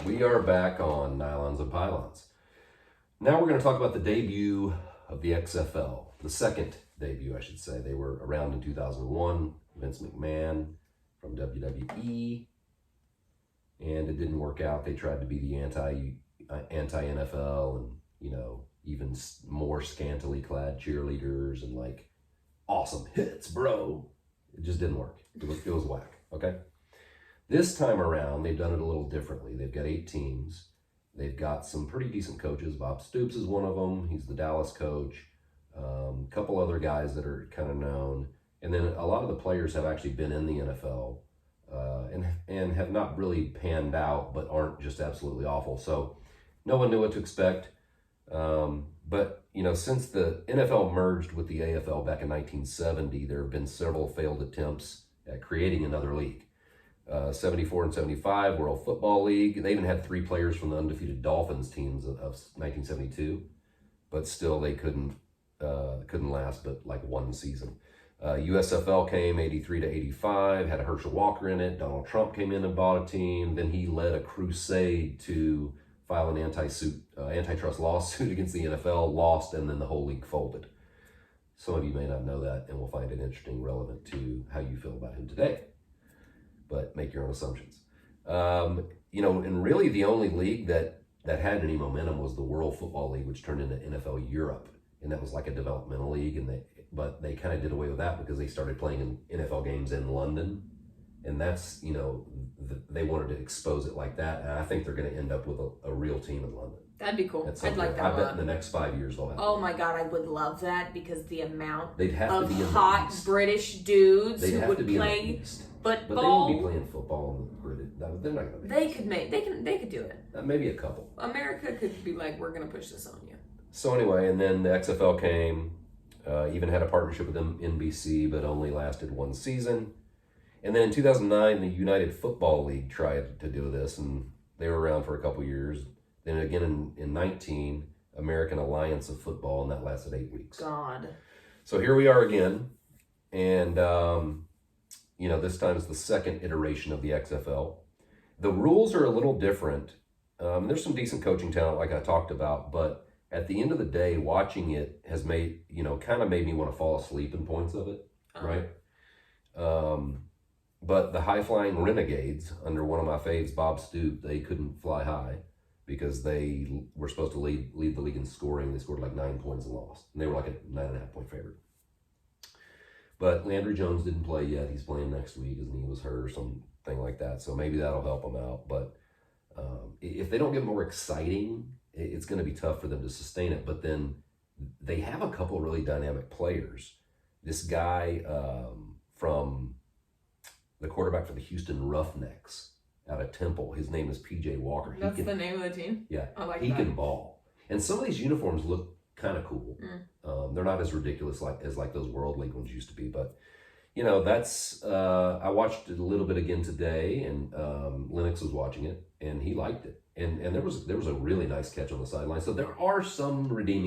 We are back on Nylons and Pylons. Now we're going to talk about the debut of the XFL. The second debut, I should say. They were around in 2001. Vince McMahon from WWE. And it didn't work out. They tried to be the anti-NFL and, you know, even more scantily clad cheerleaders and like, awesome hits, bro. It just didn't work. It was whack, okay? This time around, they've done it a little differently. They've got 8 teams. They've got some pretty decent coaches. Bob Stoops is one of them. He's the Dallas coach. A couple other guys that are kind of known. And then a lot of the players have actually been in the NFL and have not really panned out, but aren't just absolutely awful. So no one knew what to expect. But, you know, since the NFL merged with the AFL back in 1970, there have been several failed attempts at creating another league. 74 and 75 World Football League. They even had 3 players from the undefeated Dolphins teams of 1972, but still they couldn't last but like one season. USFL came 83 to 85, had a Herschel Walker in it. Donald Trump came in and bought a team. Then he led a crusade to file an antitrust lawsuit against the NFL, lost, and then the whole league folded. Some of you may not know that, and will find it interesting, relevant to how you feel about him today. But make your own assumptions. You know, and really the only league that had any momentum was the World Football League, which turned into NFL Europe. And that was like a developmental league, but they kind of did away with that because they started playing in NFL games in London. And that's, you know, they wanted to expose it like that. And I think they're going to end up with a real team in London. That'd be cool. I'd like that. I bet in the next 5 years they'll have. Oh my God, I would love that because the amount of hot British dudes who would play football. But they won't be playing football in the British. They're not going to be. They could do it. Maybe a couple. America could be like, we're going to push this on you. So anyway, and then the XFL came, even had a partnership with NBC, but only lasted one season. And then in 2009, the United Football League tried to do this, and they were around for a couple years. Then again in 19, American Alliance of Football, and that lasted 8 weeks. God. So here we are again, and you know, this time is the second iteration of the XFL. The rules are a little different. There's some decent coaching talent, like I talked about, but at the end of the day, watching it has made, you know, kind of made me want to fall asleep in points of it, right? But the high-flying Renegades, under one of my faves, Bob Stoops, they couldn't fly high because they were supposed to lead the league in scoring. They scored like 9 points and lost. And they were like a 9.5-point favorite. But Landry Jones didn't play yet. He's playing next week. His knee was hurt or something like that. So maybe that'll help him out. But if they don't get more exciting, it's going to be tough for them to sustain it. But then they have a couple of really dynamic players. This guy from the quarterback for the Houston Roughnecks out of Temple, his name is P.J. Walker. That's the name of the team? Yeah. I like that. He can ball. And some of these uniforms look kind of cool. They're not as ridiculous as those World League ones used to be. But, you know, that's, I watched it a little bit again today, and Lennox was watching it, and he liked it. And there was a really nice catch on the sideline. So there are some redeeming